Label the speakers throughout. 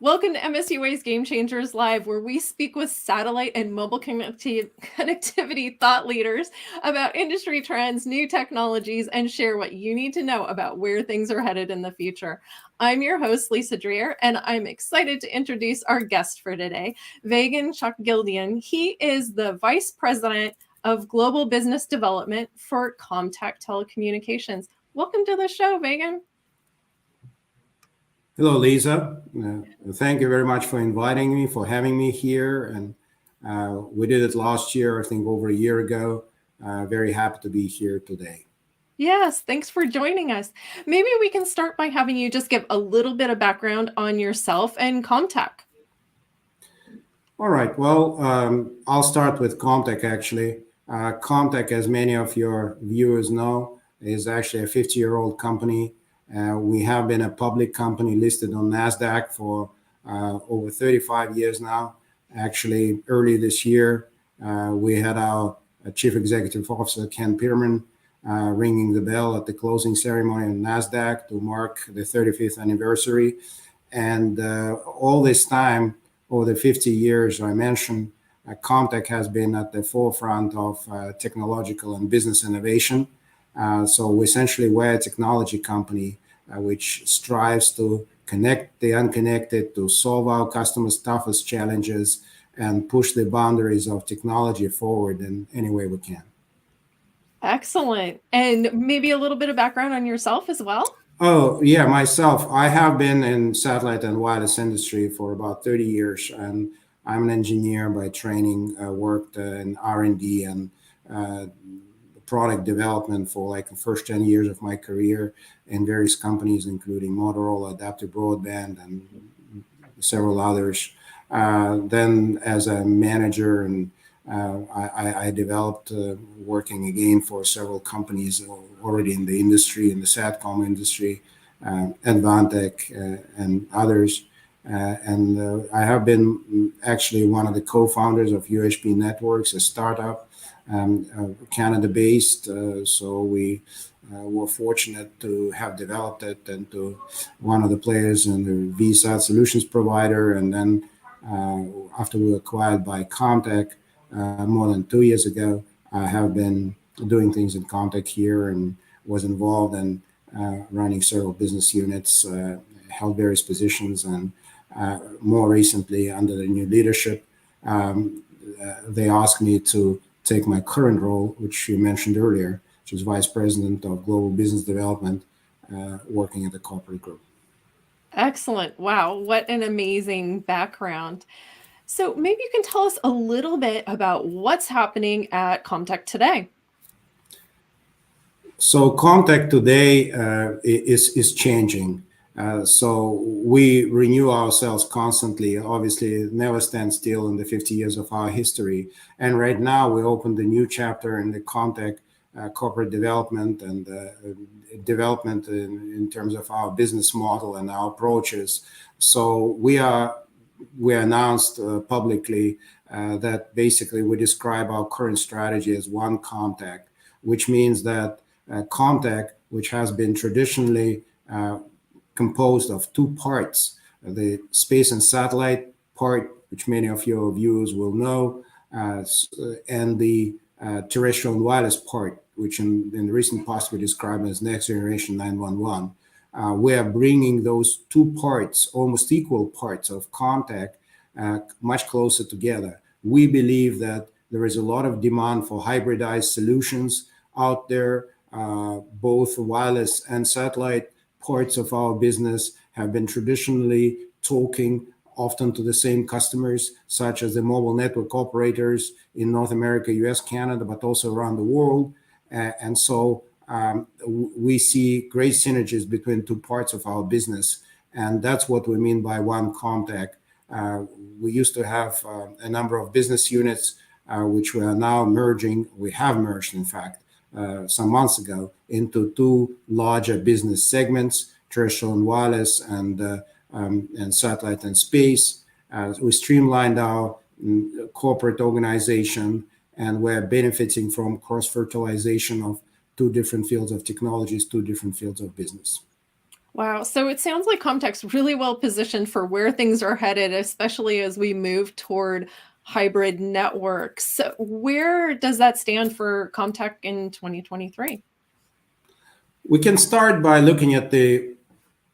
Speaker 1: Welcome to MSUA's Game Changers Live, where we speak with satellite and mobile connectivity thought leaders about industry trends, new technologies, and share what you need to know about where things are headed in the future. I'm your host, Lisa Dreer, and I'm excited to introduce our guest for today, Vagan Shakhgildian. He is the Vice President of Global Business Development for Comtech Telecommunications. Welcome to the show, Vagan.
Speaker 2: Hello, Lisa. Thank you very much for inviting me, for having me here. And we did it last year, I think over a year ago. Very happy to be here today.
Speaker 1: Yes, thanks for joining us. Maybe we can start by having you just give a little bit of background on yourself and Comtech.
Speaker 2: All right. Well, I'll start with Comtech, actually. Comtech, as many of your viewers know, is actually a 50-year-old company. We have been a public company listed on NASDAQ for over 35 years now. Actually, early this year, we had our Chief Executive Officer, Ken Peterman, ringing the bell at the closing ceremony on NASDAQ to mark the 35th anniversary. And all this time, over the 50 years I mentioned, Comtech has been at the forefront of technological and business innovation. So essentially, we're a technology company which strives to connect the unconnected, to solve our customers' toughest challenges, and push the boundaries of technology forward in any way we can.
Speaker 1: Excellent. And maybe a little bit of background on yourself as well?
Speaker 2: Oh, yeah, myself. I have been in satellite and wireless industry for about 30 years, and I'm an engineer by training. Worked in R&D and product development for like the first 10 years of my career in various companies, including Motorola, Adaptive Broadband, and several others. Then as a manager, and I developed working again for several companies already in the industry, in the SATCOM industry, Advantech, and others. And I have been actually one of the co-founders of UHP Networks, a startup, Canada-based. So we were fortunate to have developed it into one of the players in the VSAT solutions provider. And then after we were acquired by Comtech more than 2 years ago, I have been doing things in Comtech here and was involved in running several business units, held various positions, and more recently under the new leadership, they asked me to take my current role, which you mentioned earlier, which is Vice President of Global Business Development, working at the corporate group.
Speaker 1: Excellent. Wow, what an amazing background. So maybe you can tell us a little bit about what's happening at Comtech today.
Speaker 2: So Comtech today is changing. So we renew ourselves constantly, obviously never stand still in the 50 years of our history. And right now we opened a new chapter in the Comtech corporate development and development in terms of our business model and our approaches. So we announced publicly that basically we describe our current strategy as one Comtech, which means that Comtech, which has been traditionally composed of two parts, the space and satellite part, which many of your viewers will know, and the terrestrial and wireless part, which in the recent past we described as next generation 911. We are bringing those two parts, almost equal parts of Comtech, much closer together. We believe that there is a lot of demand for hybridized solutions out there. Both wireless and satellite parts of our business have been traditionally talking often to the same customers, such as the mobile network operators in North America, US, Canada, but also around the world. And so we see great synergies between two parts of our business. And that's what we mean by one Comtech. We used to have a number of business units, which we are now merging. We have merged, in fact, some months ago into two larger business segments, terrestrial and wireless, and satellite and space. We streamlined our corporate organization, and we're benefiting from cross-fertilization of two different fields of technologies, two different fields of business.
Speaker 1: Wow. So it sounds like Comtech's really well positioned for where things are headed, especially as we move toward hybrid networks. So where does that stand for Comtech in 2023?
Speaker 2: We can start by looking at the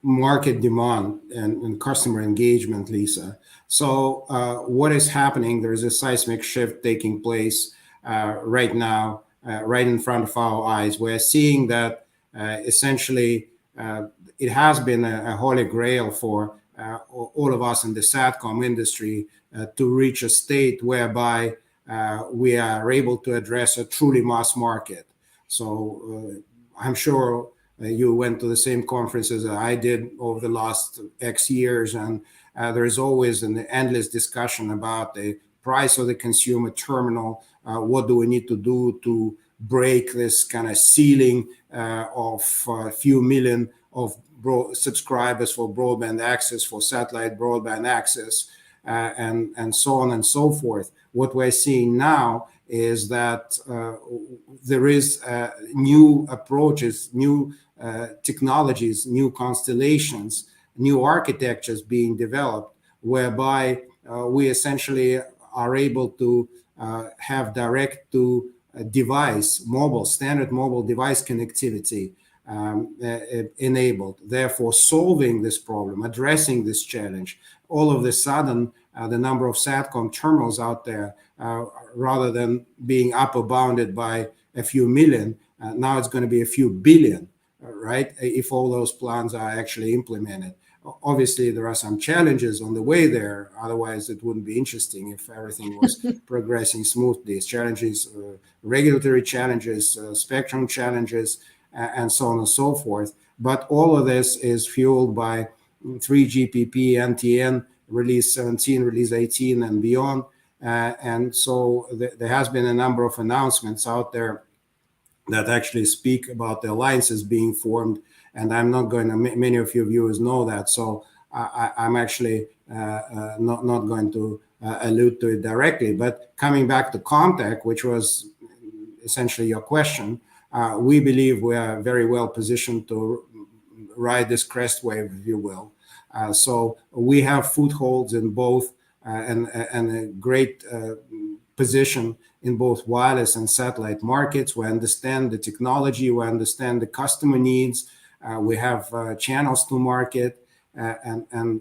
Speaker 2: market demand and customer engagement, Lisa. So, what is happening? There's a seismic shift taking place right now, right in front of our eyes. We're seeing that essentially it has been a holy grail for all of us in the SATCOM industry to reach a state whereby we are able to address a truly mass market. So, I'm sure you went to the same conferences that I did over the last X years, and there is always an endless discussion about the price of the consumer terminal. What do we need to do to break this kind of ceiling of a few million of subscribers for broadband access, for satellite broadband access, and so on and so forth. What we're seeing now is that there is new approaches, new technologies, new constellations, new architectures being developed, whereby we essentially are able to have direct to device, mobile, standard mobile device connectivity enabled, therefore solving this problem, addressing this challenge. All of a sudden, the number of SATCOM terminals out there, rather than being upper bounded by a few million, now it's going to be a few billion, right? If all those plans are actually implemented. Obviously, there are some challenges on the way there. Otherwise, it wouldn't be interesting if everything was progressing smoothly. It's challenges, regulatory challenges, spectrum challenges, and so on and so forth. But all of this is fueled by 3GPP, NTN, release 17, release 18, and beyond. And so there has been a number of announcements out there that actually speak about the alliances being formed. And I'm not going to, many of your viewers know that. So I'm actually not going to allude to it directly. But coming back to Comtech, which was essentially your question, we believe we are very well positioned to ride this crest wave, if you will. So we have footholds in both and a great position in both wireless and satellite markets. We understand the technology, we understand the customer needs, we have channels to market, and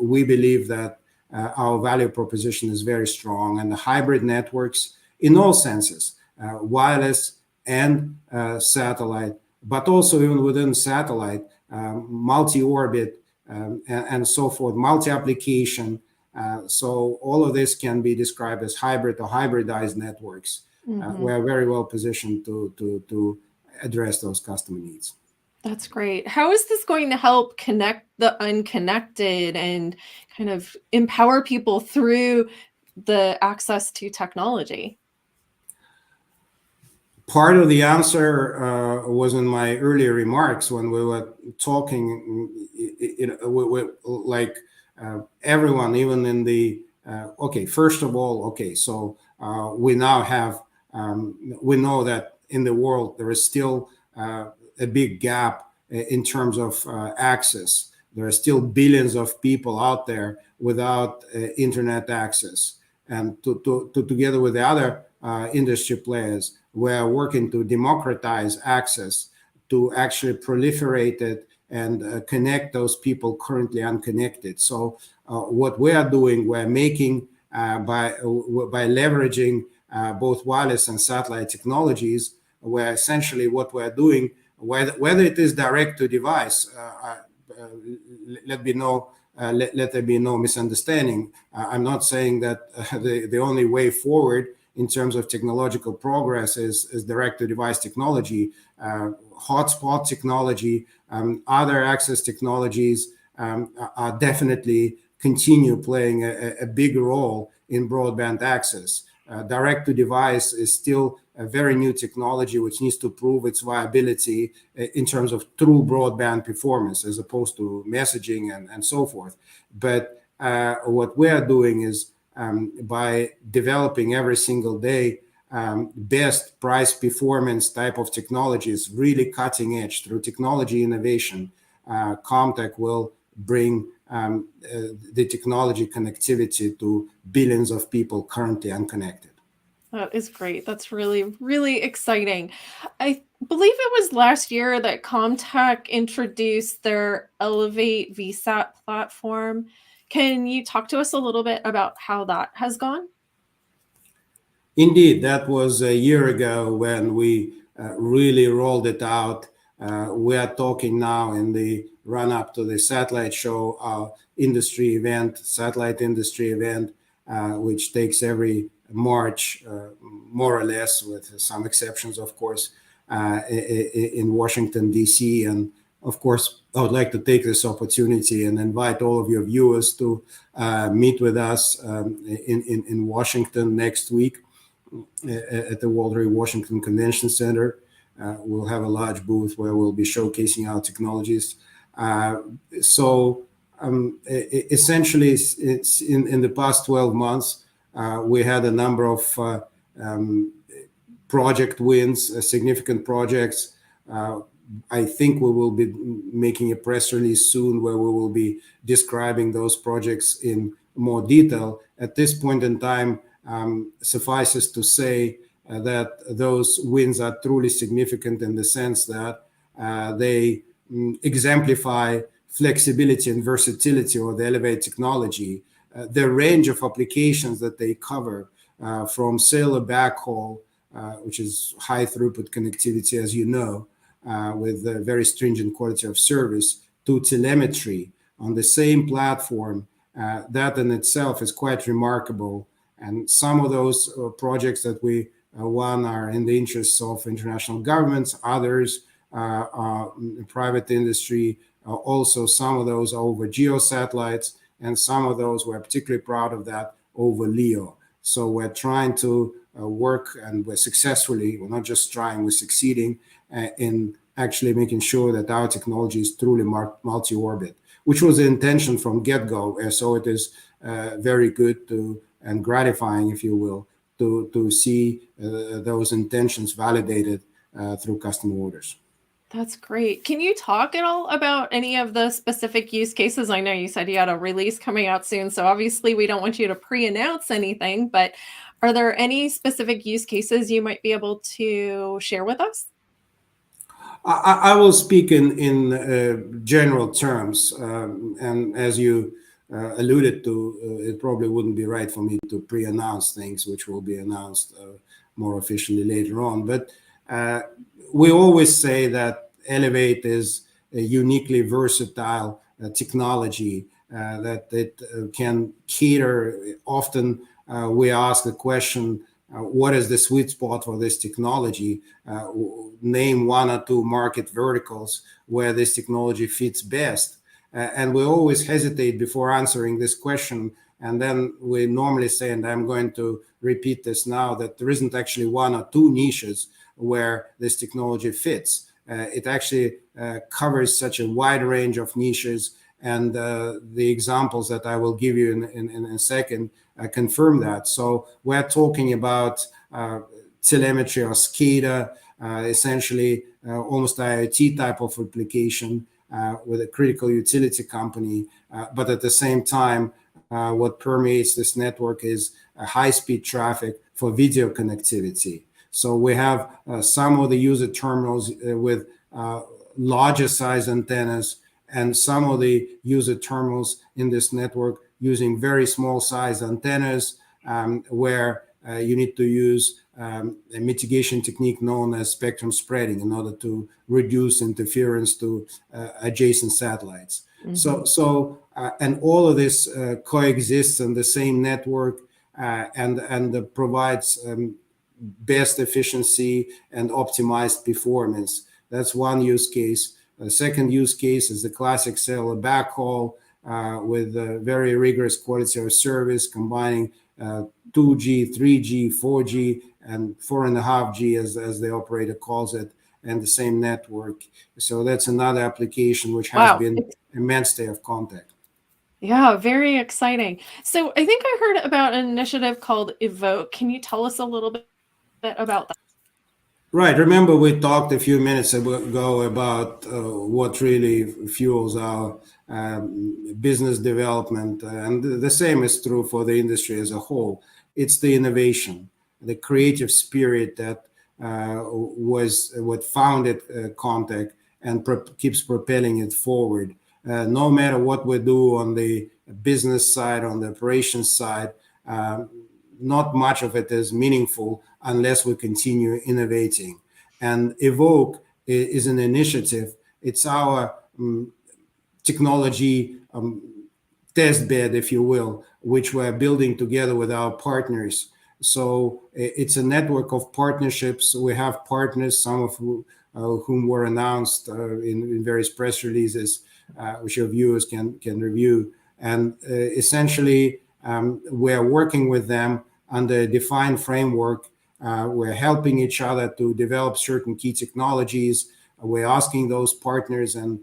Speaker 2: we believe that our value proposition is very strong. And the hybrid networks, in all senses, wireless and satellite, but also even within satellite, multi-orbit, and so forth, multi-application. So all of this can be described as hybrid or hybridized networks. We're very well positioned to address those customer needs.
Speaker 1: That's great. How is this going to help connect the unconnected and kind of empower people through the access to technology?
Speaker 2: Part of the answer was in my earlier remarks when we were talking, like everyone, even in the, okay, first of all, okay, so we now have, we know that in the world there is still a big gap in terms of access. There are still billions of people out there without internet access. And together with the other industry players, we're working to democratize access, to actually proliferate it and connect those people currently unconnected. So what we are doing, we're making by leveraging both wireless and satellite technologies, where essentially what we're doing, whether it is direct to device, let there be no misunderstanding. I'm not saying that the only way forward in terms of technological progress is direct to device technology. Hotspot technology, other access technologies are definitely continue playing a big role in broadband access. Direct to device is still a very new technology which needs to prove its viability in terms of true broadband performance as opposed to messaging and so forth. But what we are doing is by developing every single day best price performance type of technologies, really cutting edge through technology innovation, Comtech will bring the technology connectivity to billions of people currently unconnected.
Speaker 1: That is great. That's really, really exciting. I believe it was last year that Comtech introduced their Elevate VSAT platform. Can you talk to us a little bit about how that has gone?
Speaker 2: Indeed, that was a year ago when we really rolled it out. We are talking now in the run up to the satellite show, our industry event, satellite industry event, which takes every March, more or less, with some exceptions, of course, in Washington, D.C. And of course, I would like to take this opportunity and invite all of your viewers to meet with us in Washington next week at the World Trade Washington Convention Center. We'll have a large booth where we'll be showcasing our technologies. Essentially, it's in the past 12 months, we had a number of project wins, significant projects. I think we will be making a press release soon where we will be describing those projects in more detail. At this point in time, suffices to say that those wins are truly significant in the sense that they exemplify flexibility and versatility of the Elevate technology. The range of applications that they cover, from cellular backhaul, which is high throughput connectivity, as you know, with a very stringent quality of service, to telemetry on the same platform, that in itself is quite remarkable. And some of those projects that we won are in the interests of international governments, others are private industry. Also, some of those are over geo satellites, and some of those, we're particularly proud of that, over LEO. So we're trying to work, and we're not just trying, we're succeeding in actually making sure that our technology is truly multi-orbit, which was the intention from get-go. So it is very good and gratifying, if you will, to see those intentions validated through customer orders.
Speaker 1: That's great. Can you talk at all about any of the specific use cases? I know you said you had a release coming out soon, so obviously we don't want you to pre-announce anything, but are there any specific use cases you might be able to share with us?
Speaker 2: I will speak in general terms, and as you alluded to, it probably wouldn't be right for me to pre-announce things which will be announced more officially later on. But we always say that Elevate is a uniquely versatile technology that it can cater. Often we ask the question, what is the sweet spot for this technology? Name one or two market verticals where this technology fits best. And we always hesitate before answering this question. And then we normally say, and I'm going to repeat this now, that there isn't actually one or two niches where this technology fits. It actually covers such a wide range of niches. And the examples that I will give you in a second confirm that. So we're talking about telemetry or SCADA, essentially almost IoT type of application with a critical utility company. But at the same time, what permeates this network is a high-speed traffic for video connectivity. So we have some of the user terminals with larger size antennas, and some of the user terminals in this network using very small size antennas, where you need to use a mitigation technique known as spectrum spreading in order to reduce interference to adjacent satellites. Mm-hmm. And all of this coexists in the same network and provides best efficiency and optimized performance. That's one use case. The second use case is the classic cellular backhaul with very rigorous quality of service, combining 2G, 3G, 4G, and 4.5G, as the operator calls it, and the same network. So that's another application which has been a mainstay of Comtech.
Speaker 1: Yeah, very exciting. So I think I heard about an initiative called Evoke. Can you tell us a little bit about that?
Speaker 2: Right. Remember, we talked a few minutes ago about what really fuels our business development, and the same is true for the industry as a whole. It's the innovation, the creative spirit that was what founded Comtech and keeps propelling it forward. No matter what we do on the business side, on the operations side, uh, not much of it is meaningful unless we continue innovating. And Evoke is an initiative. It's our technology test bed, if you will, which we're building together with our partners. So it's a network of partnerships. We have partners, some of whom were announced in various press releases, which your viewers can review. And essentially, we're working with them under a defined framework. We're helping each other to develop certain key technologies. We're asking those partners and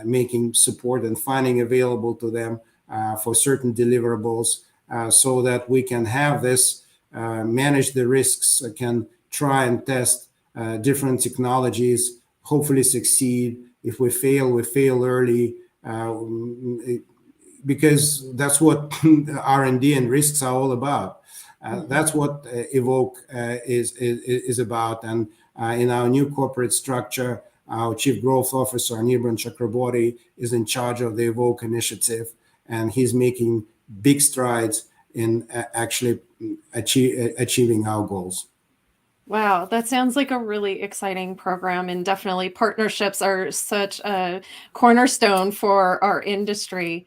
Speaker 2: making support and funding available to them for certain deliverables so that we can have this, manage the risks, can try and test different technologies, hopefully succeed. If we fail early, because that's what R&D and risks are all about. That's what Evoke is about. And in our new corporate structure, our Chief Growth Officer, Anirban Chakraborty, is in charge of the Evoke initiative, and he's making big strides in actually achieving our goals.
Speaker 1: Wow, that sounds like a really exciting program, and definitely partnerships are such a cornerstone for our industry.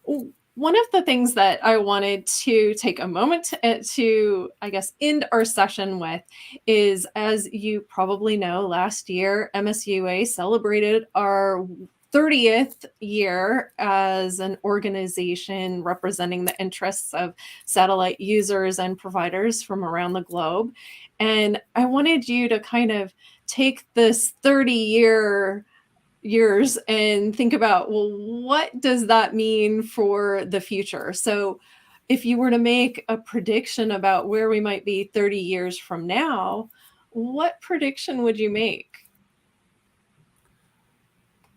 Speaker 1: One of the things that I wanted to take a moment to, I guess, end our session with is, as you probably know, last year, MSUA celebrated our 30th year as an organization representing the interests of satellite users and providers from around the globe. And I wanted you to kind of take this 30 years and think about, well, what does that mean for the future? So if you were to make a prediction about where we might be 30 years from now, what prediction would you make?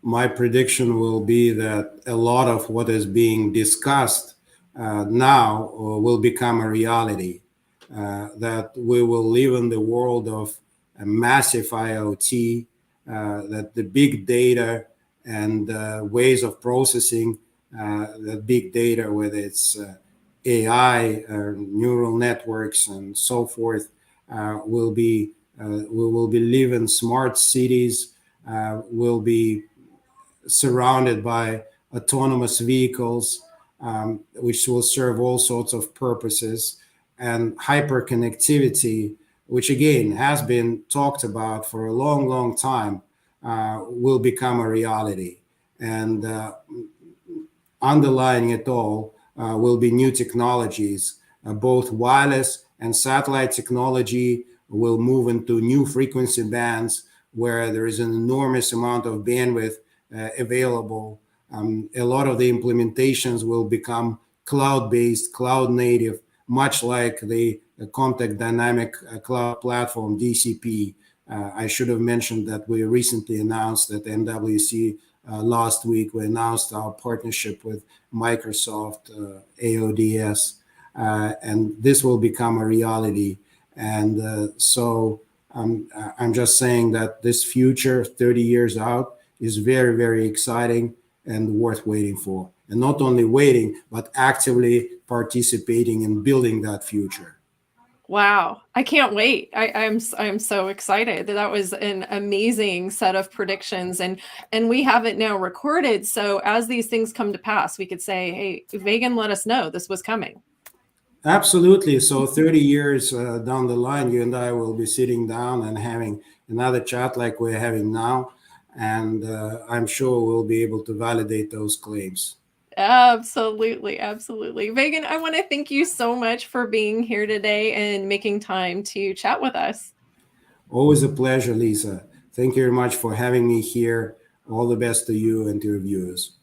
Speaker 2: My prediction will be that a lot of what is being discussed now will become a reality. That we will live in the world of a massive IoT, that the big data and ways of processing the big data, whether it's AI, neural networks, and so forth, will be we will be living smart cities, will be surrounded by autonomous vehicles, which will serve all sorts of purposes, and hyperconnectivity, which again has been talked about for a long, long time, will become a reality. And underlying it all will be new technologies, both wireless and satellite technology will move into new frequency bands where there is an enormous amount of bandwidth available. A lot of the implementations will become cloud-based, cloud-native, much like the Comtech Dynamic Cloud Platform, DCP. I should have mentioned that we recently announced at MWC last week, we announced our partnership with Microsoft, AODS, and this will become a reality. And so I'm just saying that this future, 30 years out, is very, very exciting and worth waiting for. And not only waiting, but actively participating in building that future.
Speaker 1: Wow, I can't wait. I'm so excited. That was an amazing set of predictions, and we have it now recorded. So as these things come to pass, we could say, "Hey, Vagan, let us know this was coming."
Speaker 2: Absolutely. So 30 years down the line, you and I will be sitting down and having another chat like we're having now. And I'm sure we'll be able to validate those claims.
Speaker 1: Absolutely, absolutely. Vagan, I want to thank you so much for being here today and making time to chat with us.
Speaker 2: Always a pleasure, Lisa. Thank you very much for having me here. All the best to you and to your viewers.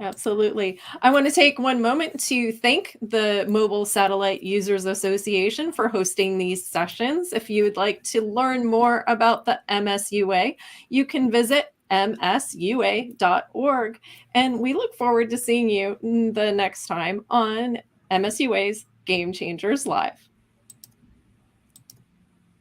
Speaker 1: Absolutely. I want to take one moment to thank the Mobile Satellite Users Association for hosting these sessions. If you would like to learn more about the MSUA, you can visit msua.org. And we look forward to seeing you the next time on MSUA's Game Changers Live.